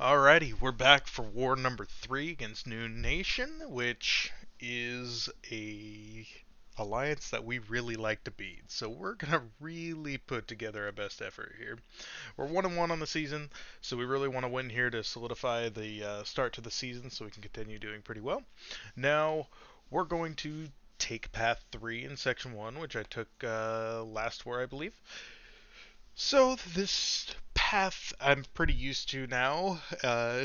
Alrighty, we're back for war number 3 against NewN Nation, which is a alliance that we really like to beat. So we're gonna really put together our best effort here. We're 1-1 on the season, so we really want to win here to solidify the start to the season, so we can continue doing pretty well. Now we're going to take path 3 in section 1, which I took last war, I believe. So this path I'm pretty used to now.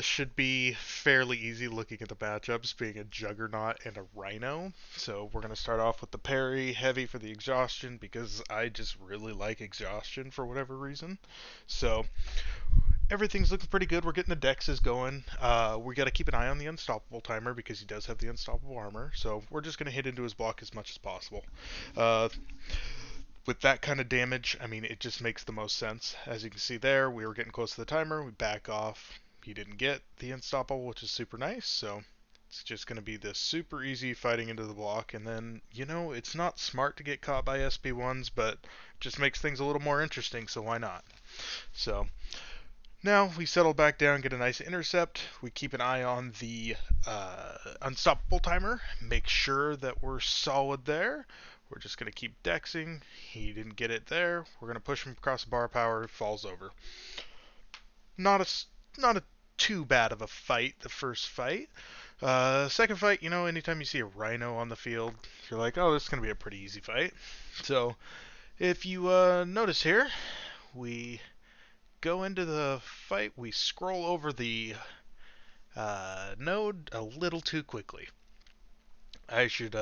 Should be fairly easy looking at the matchups, being a Juggernaut and a Rhino. So we're going to start off with the parry, heavy for the exhaustion, because I just really like exhaustion for whatever reason. So everything's looking pretty good. We're getting the dexes going. We got to keep an eye on the unstoppable timer because he does have the unstoppable armor. So we're just going to hit into his block as much as possible. With that kind of damage, I mean, it just makes the most sense. As you can see there, we were getting close to the timer. We back off. He didn't get the unstoppable, which is super nice. So it's just going to be this super easy fighting into the block. And then, it's not smart to get caught by SP1s, but it just makes things a little more interesting, so why not? So now we settle back down, get a nice intercept. We keep an eye on the unstoppable timer. Make sure that we're solid there. We're just going to keep dexing. He didn't get it there. We're going to push him across the bar power. Falls over. Not a too bad of a fight, the first fight. Second fight, anytime you see a Rhino on the field, you're like, oh, this is going to be a pretty easy fight. So if you notice here, we go into the fight, we scroll over the node a little too quickly. I should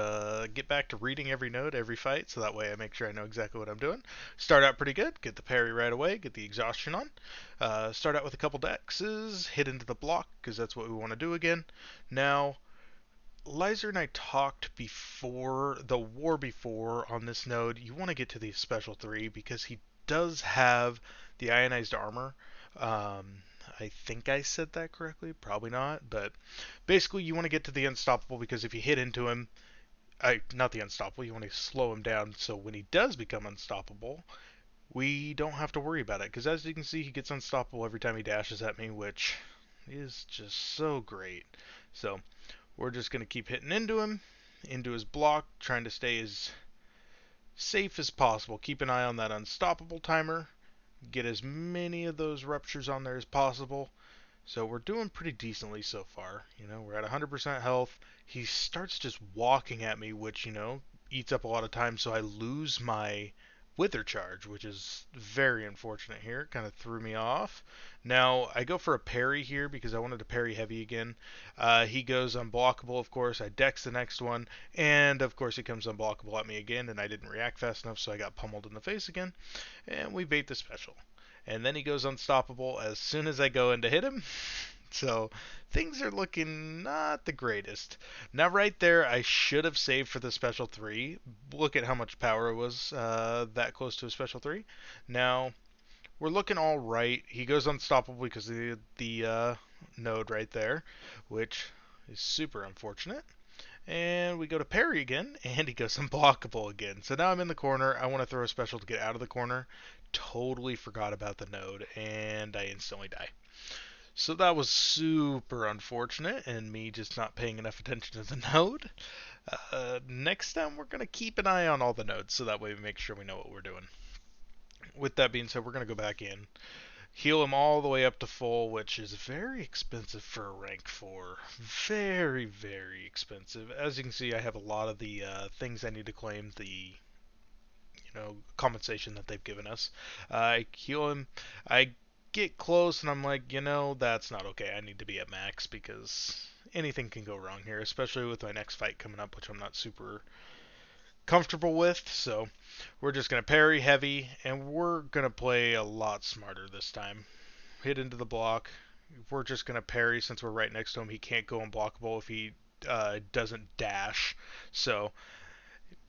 get back to reading every node, every fight, so that way I make sure I know exactly what I'm doing. Start out pretty good, get the parry right away, get the exhaustion on. Start out with a couple dexes, hit into the block, because that's what we want to do again. Now, Lizer and I talked before, the war before on this node, you want to get to the special 3, because he does have the ionized armor. I think I said that correctly, probably not, but basically you want to get to the unstoppable because if you hit into him, not the unstoppable, you want to slow him down so when he does become unstoppable, we don't have to worry about it because as you can see he gets unstoppable every time he dashes at me, which is just so great. So we're just going to keep hitting into him, into his block, trying to stay as safe as possible. Keep an eye on that unstoppable timer. Get as many of those ruptures on there as possible. So we're doing pretty decently so far. We're at 100% health. He starts just walking at me, which, eats up a lot of time, so I lose my wither charge, which is very unfortunate here. It kind of threw me off. Now, I go for a parry here because I wanted to parry heavy again. He goes unblockable, of course. I dex the next one, and of course he comes unblockable at me again, and I didn't react fast enough, so I got pummeled in the face again. And we bait the special. And then he goes unstoppable as soon as I go in to hit him. So things are looking not the greatest. Now right there, I should have saved for the special 3. Look at how much power it was that close to a special 3. Now we're looking all right. He goes unstoppable because of the node right there, which is super unfortunate. And we go to parry again, and he goes unblockable again. So now I'm in the corner. I want to throw a special to get out of the corner. Totally forgot about the node, and I instantly die. So that was super unfortunate, and me just not paying enough attention to the node. Next time, we're going to keep an eye on all the nodes, so that way we make sure we know what we're doing. With that being said, we're going to go back in. Heal him all the way up to full, which is very expensive for a rank 4. Very, very expensive. As you can see, I have a lot of the things I need to claim, the compensation that they've given us. I heal him. I get close, and I'm like, that's not okay. I need to be at max because anything can go wrong here, especially with my next fight coming up, which I'm not super comfortable with. So we're just going to parry heavy, and we're going to play a lot smarter this time. Hit into the block. We're just going to parry since we're right next to him. He can't go unblockable if he doesn't dash. So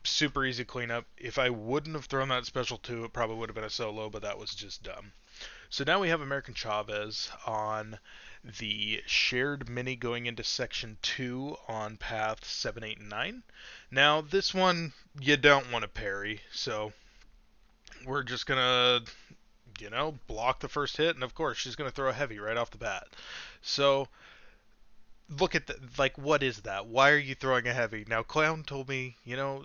super easy cleanup. If I wouldn't have thrown that special 2, it probably would have been a solo, but that was just dumb. So now we have American Chavez on the shared mini going into section 2 on path 7, 8, and 9. Now this one you don't want to parry, so we're just gonna block the first hit, and of course she's going to throw a heavy right off the bat. So look at like, what is that? Why are you throwing a heavy? Now Clown told me,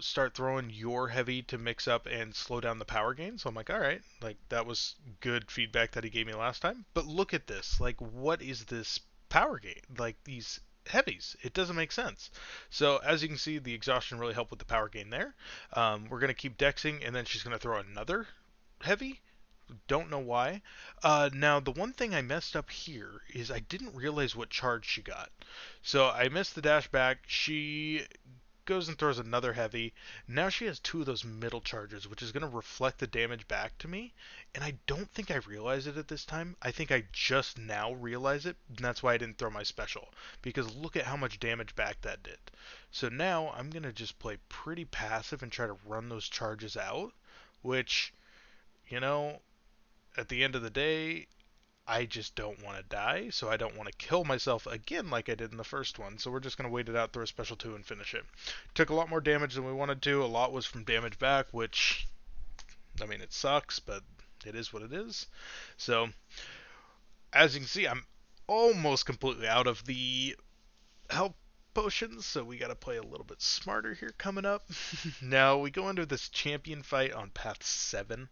start throwing your heavy to mix up and slow down the power gain. So I'm like, all right, like that was good feedback that he gave me last time. But look at this, like, what is this power gain? Like these heavies, it doesn't make sense. So as you can see, the exhaustion really helped with the power gain there. We're gonna keep dexing, and then she's gonna throw another heavy. Don't know why. Now, the one thing I messed up here is I didn't realize what charge she got. So I missed the dash back. She goes and throws another heavy. Now she has two of those middle charges, which is going to reflect the damage back to me. And I don't think I realized it at this time. I think I just now realize it, and that's why I didn't throw my special. Because look at how much damage back that did. So now I'm going to just play pretty passive and try to run those charges out, which, you know, at the end of the day, I just don't want to die, so I don't want to kill myself again like I did in the first one. So we're just going to wait it out, throw a special 2, and finish it. Took a lot more damage than we wanted to. A lot was from damage back, which, I mean, it sucks, but it is what it is. So, as you can see, I'm almost completely out of the health potions, so we got to play a little bit smarter here coming up. Now, we go into this champion fight on path 7.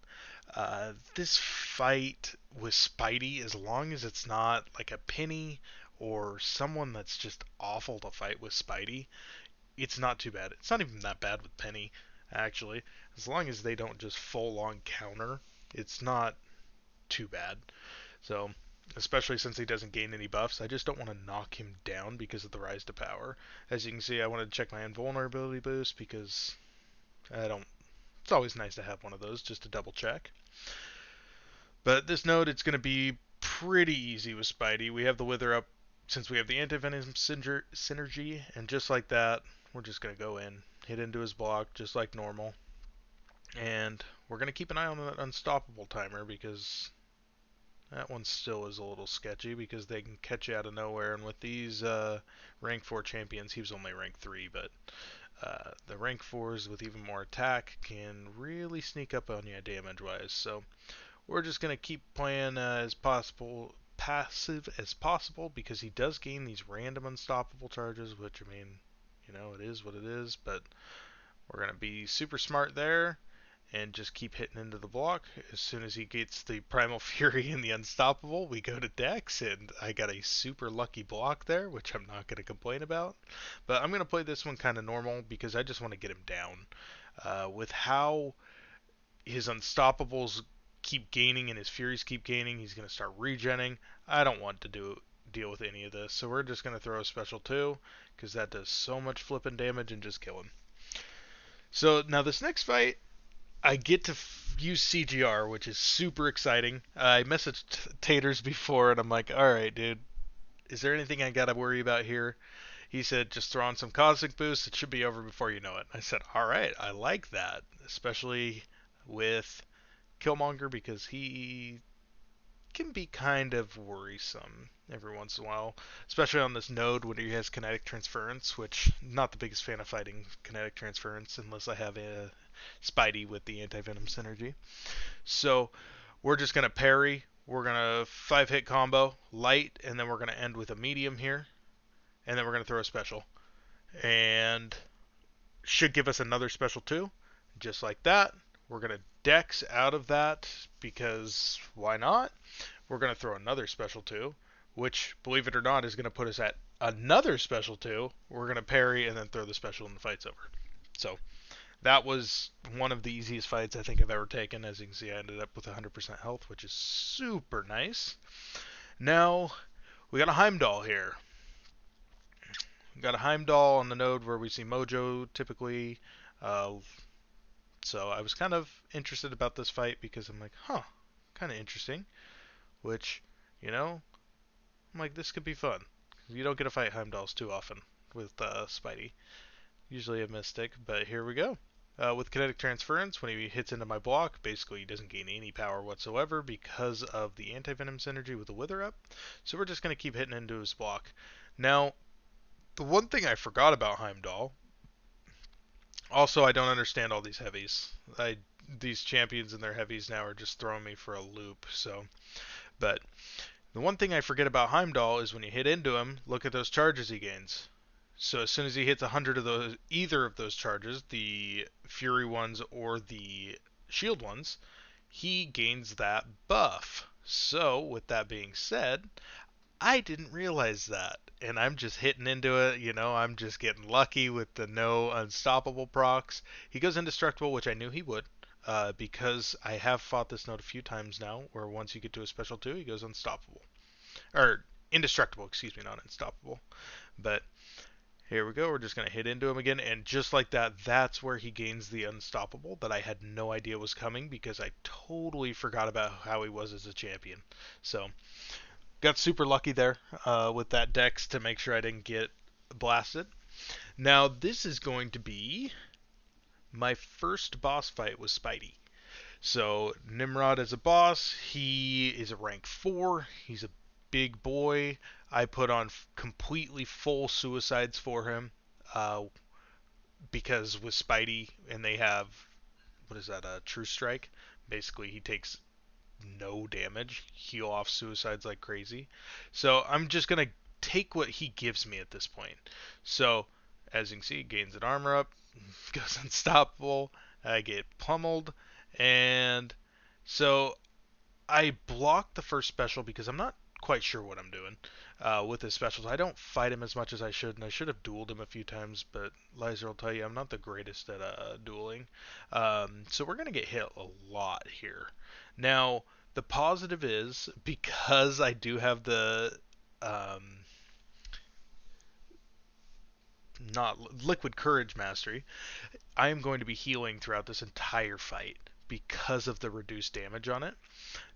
This fight with Spidey, as long as it's not like a Penny or someone that's just awful to fight with Spidey, it's not too bad. It's not even that bad with Penny, actually. As long as they don't just full on counter, it's not too bad. So, especially since he doesn't gain any buffs, I just don't want to knock him down because of the rise to power. As you can see, I wanted to check my invulnerability boost because I don't. It's always nice to have one of those just to double check. But this node, it's going to be pretty easy with Spidey. We have the Wither up since we have the anti-venom synergy, and just like that, we're just going to go in, hit into his block just like normal. And we're going to keep an eye on that unstoppable timer because that one still is a little sketchy because they can catch you out of nowhere. And with these rank 4 champions, he was only rank 3, but the rank 4s with even more attack can really sneak up on you damage-wise. So we're just going to keep playing as passive as possible because he does gain these random unstoppable charges, which, I mean, it is what it is, but we're going to be super smart there and just keep hitting into the block. As soon as he gets the Primal Fury and the Unstoppable, we go to Dex, and I got a super lucky block there, which I'm not going to complain about. But I'm going to play this one kind of normal because I just want to get him down. With how his Unstoppables keep gaining and his Furies keep gaining, he's going to start regenning. I don't want to deal with any of this, so we're just going to throw a special 2 because that does so much flipping damage and just kill him. So now this next fight, I get to use CGR, which is super exciting. I messaged Taters before, and I'm like, alright, dude, is there anything I gotta worry about here? He said, just throw on some Cosmic Boost, it should be over before you know it. I said, alright, I like that, especially with Killmonger, because he can be kind of worrisome every once in a while, especially on this node when he has kinetic transference, which I'm not the biggest fan of fighting kinetic transference unless I have a Spidey with the anti-venom synergy. So we're just going to parry. We're going to 5-hit combo, light, and then we're going to end with a medium here. And then we're going to throw a special. And should give us another special too. Just like that. We're going to dex out of that because why not? We're going to throw another special 2, which, believe it or not, is going to put us at another special 2. We're going to parry and then throw the special and the fight's over. So that was one of the easiest fights I think I've ever taken. As you can see, I ended up with 100% health, which is super nice. Now, we got a Heimdall here. We got a Heimdall on the node where we see Mojo typically. So I was kind of interested about this fight because I'm like, kind of interesting. Which, I'm like, this could be fun. You don't get to fight Heimdalls too often with Spidey. Usually a Mystic, but here we go. With kinetic transference, when he hits into my block, basically he doesn't gain any power whatsoever because of the anti-venom synergy with the Wither up. So we're just going to keep hitting into his block. Now, the one thing I forgot about Heimdall, Also, I don't understand all these heavies. These champions and their heavies now are just throwing me for a loop. So, but the one thing I forget about Heimdall is when you hit into him, look at those charges he gains. So as soon as he hits 100 of those, either of those charges, the Fury ones or the Shield ones, he gains that buff. So with that being said, I didn't realize that. And I'm just hitting into it, I'm just getting lucky with the no unstoppable procs. He goes indestructible, which I knew he would, because I have fought this note a few times now, where once you get to a special 2, he goes unstoppable. Or indestructible, excuse me, not unstoppable. But here we go, we're just going to hit into him again, and just like that, that's where he gains the unstoppable that I had no idea was coming because I totally forgot about how he was as a champion. So got super lucky there with that dex to make sure I didn't get blasted. Now this is going to be my first boss fight with Spidey. So Nimrod is a boss. He is a rank 4. He's a big boy. I put on completely full suicides for him uh, because with Spidey and they have what is that? A True Strike. Basically, he takes no damage, heal off suicides like crazy. So I'm just gonna take what he gives me at this point. So as you can see, gains an armor up, goes unstoppable. I get pummeled, and so I blocked the first special because I'm not quite sure what I'm doing with his specials. I don't fight him as much as I should, and I should have dueled him a few times, but Liza will tell you I'm not the greatest at dueling. So we're going to get hit a lot here. Now, the positive is because I do have the um, not liquid courage mastery, I am going to be healing throughout this entire fight because of the reduced damage on it.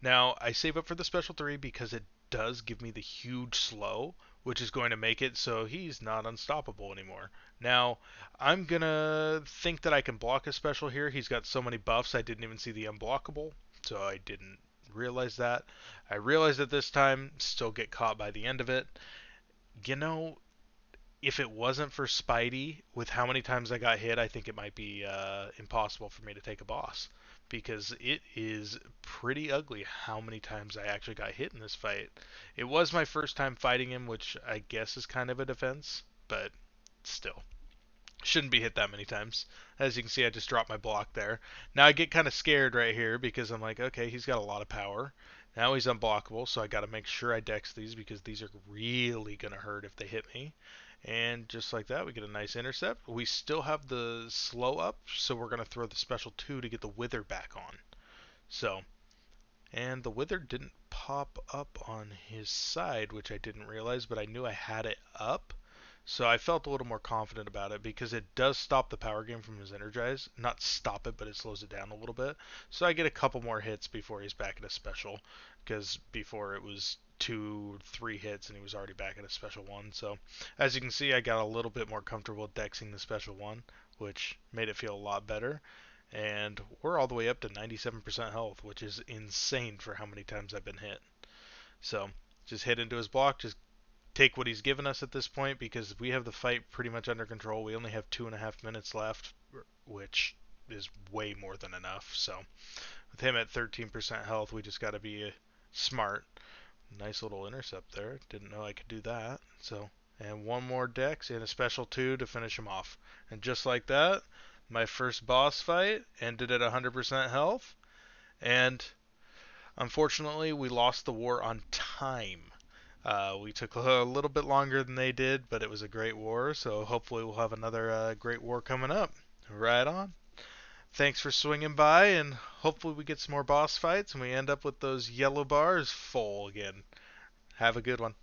Now, I save up for the special 3 because it does give me the huge slow, which is going to make it so he's not unstoppable anymore. Now, I'm going to think that I can block a special here. He's got so many buffs, I didn't even see the unblockable, so I didn't realize that. I realized it this time, still get caught by the end of it. You know, if it wasn't for Spidey, with how many times I got hit, I think it might be impossible for me to take a boss. Because it is pretty ugly how many times I actually got hit in this fight. It was my first time fighting him, which I guess is kind of a defense, but still. Shouldn't be hit that many times. As you can see, I just dropped my block there. Now I get kind of scared right here because I'm like, okay, he's got a lot of power. Now he's unblockable, so I got to make sure I dex these because these are really going to hurt if they hit me. And just like that, we get a nice intercept. We still have the slow up, so we're going to throw the special 2 to get the wither back on. So, and the wither didn't pop up on his side, which I didn't realize, but I knew I had it up. So I felt a little more confident about it because it does stop the power game from his energize. Not stop it, but it slows it down a little bit. So I get a couple more hits before he's back at a special, because before it was 2, 3 hits and he was already back at a special 1. So as you can see, I got a little bit more comfortable dexing the special 1, which made it feel a lot better. And we're all the way up to 97% health, which is insane for how many times I've been hit. So just hit into his block, just take what he's given us at this point because we have the fight pretty much under control. We only have 2.5 minutes left, which is way more than enough. So with him at 13% health, we just got to be smart. Nice little intercept there. Didn't know I could do that. So, and one more dex and a special 2 to finish him off. And just like that, my first boss fight ended at 100% health. And unfortunately, we lost the war on time. We took a little bit longer than they did, but it was a great war, so hopefully we'll have another great war coming up. Right on. Thanks for swinging by, and hopefully we get some more boss fights and we end up with those yellow bars full again. Have a good one.